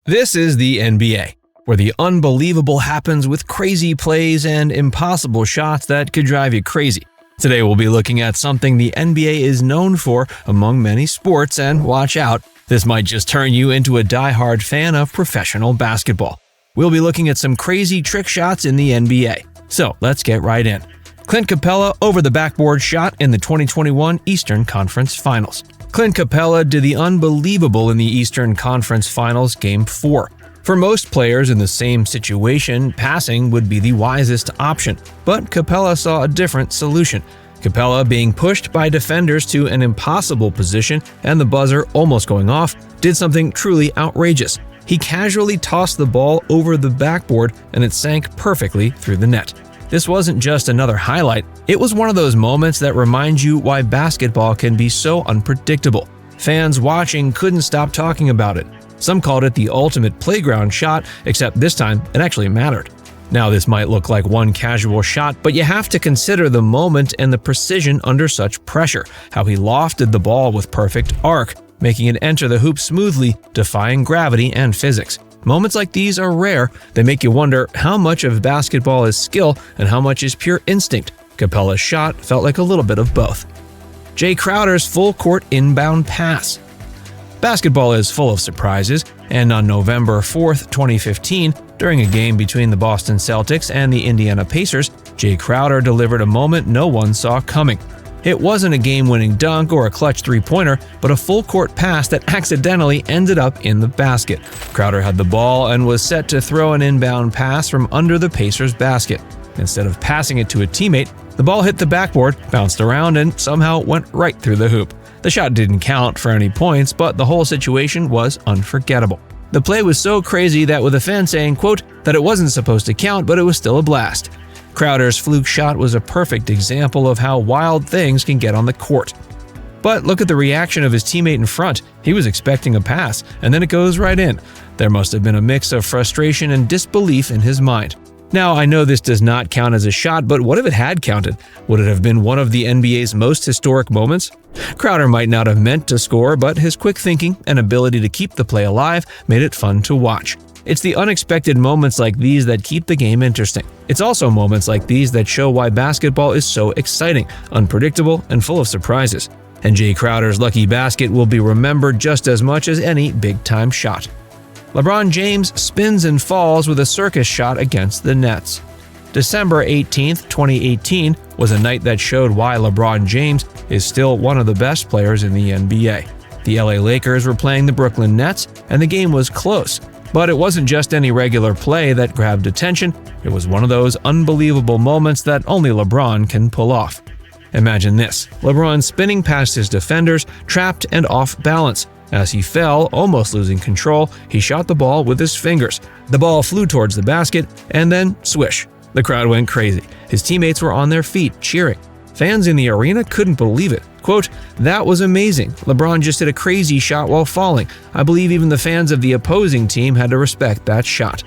This is the NBA, where the unbelievable happens with crazy plays and impossible shots that could drive you crazy. Today we'll be looking at something the NBA is known for among many sports, and watch out, this might just turn you into a die-hard fan of professional basketball. We'll be looking at some crazy trick shots in the NBA. So let's get right in. Clint Capella over-the-backboard shot in the 2021 Eastern Conference Finals. Clint Capella did the unbelievable in the Eastern Conference Finals Game 4. For most players in the same situation, passing would be the wisest option, but Capella saw a different solution. Capella, being pushed by defenders to an impossible position and the buzzer almost going off, did something truly outrageous. He casually tossed the ball over the backboard and it sank perfectly through the net. This wasn't just another highlight, it was one of those moments that remind you why basketball can be so unpredictable. Fans watching couldn't stop talking about it. Some called it the ultimate playground shot, except this time it actually mattered. Now this might look like one casual shot, but you have to consider the moment and the precision under such pressure, how he lofted the ball with perfect arc, making it enter the hoop smoothly, defying gravity and physics. Moments like these are rare. They make you wonder how much of basketball is skill and how much is pure instinct. Capella's shot felt like a little bit of both. Jay Crowder's full-court inbound pass. Basketball is full of surprises, and on November 4th, 2015, during a game between the Boston Celtics and the Indiana Pacers, Jay Crowder delivered a moment no one saw coming. It wasn't a game-winning dunk or a clutch three-pointer, but a full-court pass that accidentally ended up in the basket. Crowder had the ball and was set to throw an inbound pass from under the Pacers' basket. Instead of passing it to a teammate, the ball hit the backboard, bounced around, and somehow went right through the hoop. The shot didn't count for any points, but the whole situation was unforgettable. The play was so crazy that with a fan saying, quote, that it wasn't supposed to count, but it was still a blast. Crowder's fluke shot was a perfect example of how wild things can get on the court. But look at the reaction of his teammate in front. He was expecting a pass, and then it goes right in. There must have been a mix of frustration and disbelief in his mind. Now, I know this does not count as a shot, but what if it had counted? Would it have been one of the NBA's most historic moments? Crowder might not have meant to score, but his quick thinking and ability to keep the play alive made it fun to watch. It's the unexpected moments like these that keep the game interesting. It's also moments like these that show why basketball is so exciting, unpredictable, and full of surprises. And Jay Crowder's lucky basket will be remembered just as much as any big-time shot. LeBron James spins and falls with a circus shot against the Nets. December 18, 2018 was a night that showed why LeBron James is still one of the best players in the NBA. The LA Lakers were playing the Brooklyn Nets, and the game was close. But it wasn't just any regular play that grabbed attention, it was one of those unbelievable moments that only LeBron can pull off. Imagine this, LeBron spinning past his defenders, trapped and off balance. As he fell, almost losing control, he shot the ball with his fingers. The ball flew towards the basket, and then swish. The crowd went crazy. His teammates were on their feet, cheering. Fans in the arena couldn't believe it. Quote, "That was amazing. LeBron just hit a crazy shot while falling. I believe even the fans of the opposing team had to respect that shot."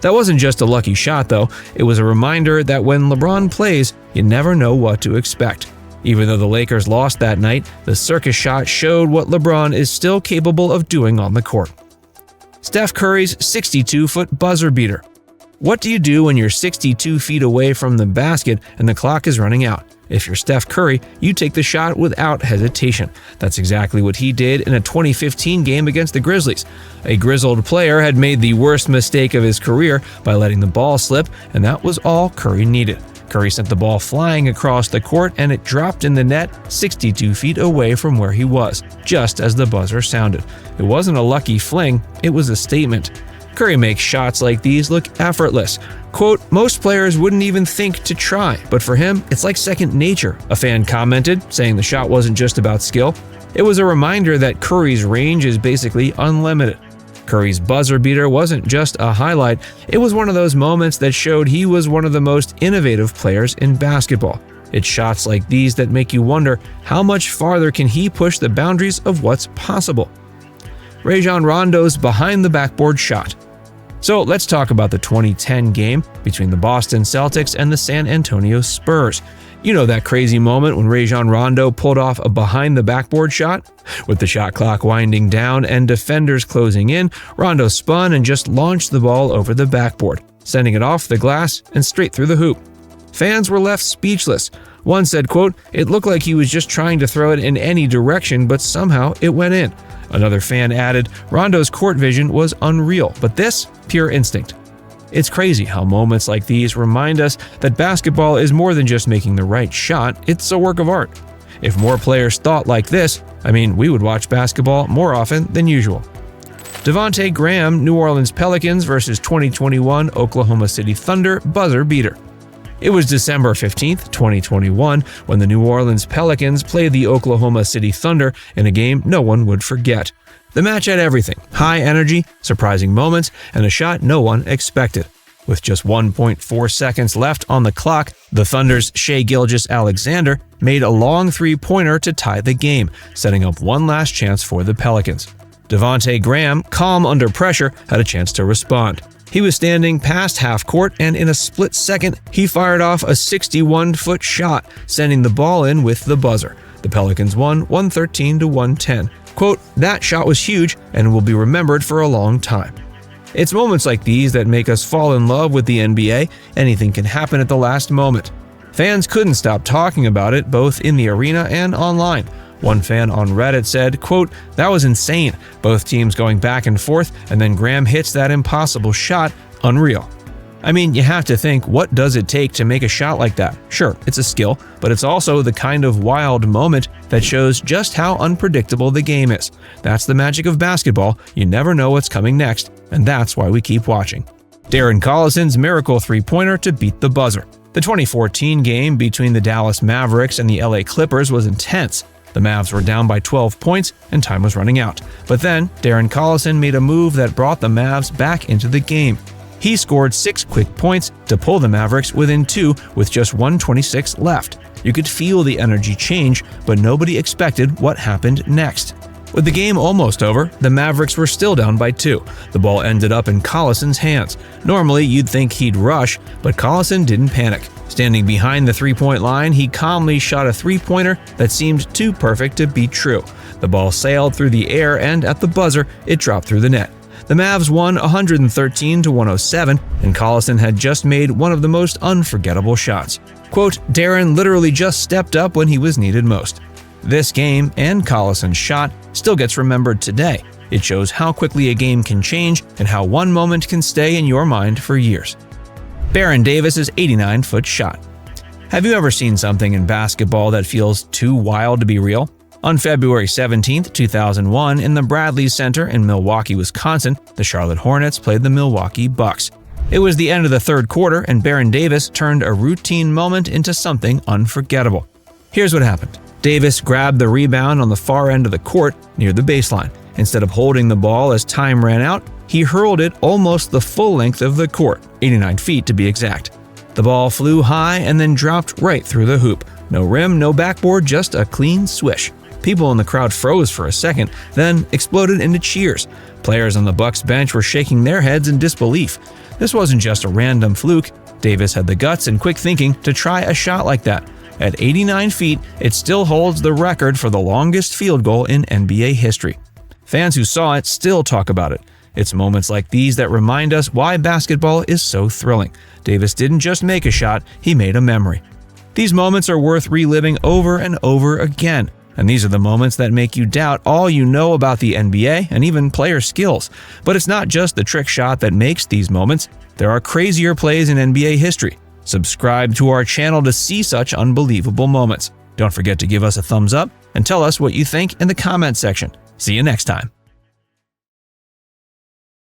That wasn't just a lucky shot, though. It was a reminder that when LeBron plays, you never know what to expect. Even though the Lakers lost that night, the circus shot showed what LeBron is still capable of doing on the court. Steph Curry's 62-foot buzzer beater. What do you do when you're 62 feet away from the basket and the clock is running out? If you're Steph Curry, you take the shot without hesitation. That's exactly what he did in a 2015 game against the Grizzlies. A grizzled player had made the worst mistake of his career by letting the ball slip, and that was all Curry needed. Curry sent the ball flying across the court, and it dropped in the net 62 feet away from where he was, just as the buzzer sounded. It wasn't a lucky fling, it was a statement. Curry makes shots like these look effortless. Quote, "Most players wouldn't even think to try, but for him, it's like second nature," a fan commented, saying the shot wasn't just about skill. It was a reminder that Curry's range is basically unlimited. Curry's buzzer beater wasn't just a highlight, it was one of those moments that showed he was one of the most innovative players in basketball. It's shots like these that make you wonder how much farther can he push the boundaries of what's possible. Rajon Rondo's behind-the-backboard shot. So let's talk about the 2010 game between the Boston Celtics and the San Antonio Spurs. You know that crazy moment when Rajon Rondo pulled off a behind-the-backboard shot? With the shot clock winding down and defenders closing in, Rondo spun and just launched the ball over the backboard, sending it off the glass and straight through the hoop. Fans were left speechless. One said, quote, "It looked like he was just trying to throw it in any direction, but somehow it went in." Another fan added, "Rondo's court vision was unreal, but this, pure instinct." It's crazy how moments like these remind us that basketball is more than just making the right shot, it's a work of art. If more players thought like this, we would watch basketball more often than usual. Devonte Graham, New Orleans Pelicans versus 2021 Oklahoma City Thunder buzzer beater. It was December 15th, 2021, when the New Orleans Pelicans played the Oklahoma City Thunder in a game no one would forget. The match had everything: high energy, surprising moments, and a shot no one expected. With just 1.4 seconds left on the clock, the Thunder's Shai Gilgeous-Alexander made a long three-pointer to tie the game, setting up one last chance for the Pelicans. Devonte Graham, calm under pressure, had a chance to respond. He was standing past half court, and in a split second, he fired off a 61-foot shot, sending the ball in with the buzzer. The Pelicans won 113-110. Quote, "That shot was huge and will be remembered for a long time." It's moments like these that make us fall in love with the NBA. Anything can happen at the last moment. Fans couldn't stop talking about it, both in the arena and online. One fan on Reddit said, quote, "That was insane. Both teams going back and forth, and then Graham hits that impossible shot. Unreal." You have to think, what does it take to make a shot like that? Sure, it's a skill, but it's also the kind of wild moment that shows just how unpredictable the game is. That's the magic of basketball. You never know what's coming next, and that's why we keep watching. Darren Collison's miracle three-pointer to beat the buzzer. The 2014 game between the Dallas Mavericks and the LA Clippers was intense. The Mavs were down by 12 points and time was running out. But then, Darren Collison made a move that brought the Mavs back into the game. He scored 6 quick points to pull the Mavericks within 2 with just 1:26 left. You could feel the energy change, but nobody expected what happened next. With the game almost over, the Mavericks were still down by 2. The ball ended up in Collison's hands. Normally, you'd think he'd rush, but Collison didn't panic. Standing behind the three-point line, he calmly shot a three-pointer that seemed too perfect to be true. The ball sailed through the air, and at the buzzer, it dropped through the net. The Mavs won 113-107, and Collison had just made one of the most unforgettable shots. Quote, "Darren literally just stepped up when he was needed most." This game, and Collison's shot, still gets remembered today. It shows how quickly a game can change and how one moment can stay in your mind for years. Baron Davis's 89-foot shot. Have you ever seen something in basketball that feels too wild to be real? On February 17, 2001, in the Bradley Center in Milwaukee, Wisconsin, the Charlotte Hornets played the Milwaukee Bucks. It was the end of the third quarter, and Baron Davis turned a routine moment into something unforgettable. Here's what happened. Davis grabbed the rebound on the far end of the court near the baseline. Instead of holding the ball as time ran out, he hurled it almost the full length of the court, 89 feet to be exact. The ball flew high and then dropped right through the hoop. No rim, no backboard, just a clean swish. People in the crowd froze for a second, then exploded into cheers. Players on the Bucks bench were shaking their heads in disbelief. This wasn't just a random fluke. Davis had the guts and quick thinking to try a shot like that. At 89 feet, it still holds the record for the longest field goal in NBA history. Fans who saw it still talk about it. It's moments like these that remind us why basketball is so thrilling. Davis didn't just make a shot, he made a memory. These moments are worth reliving over and over again. And these are the moments that make you doubt all you know about the NBA and even player skills. But it's not just the trick shot that makes these moments. There are crazier plays in NBA history. Subscribe to our channel to see such unbelievable moments. Don't forget to give us a thumbs up and tell us what you think in the comment section. See you next time.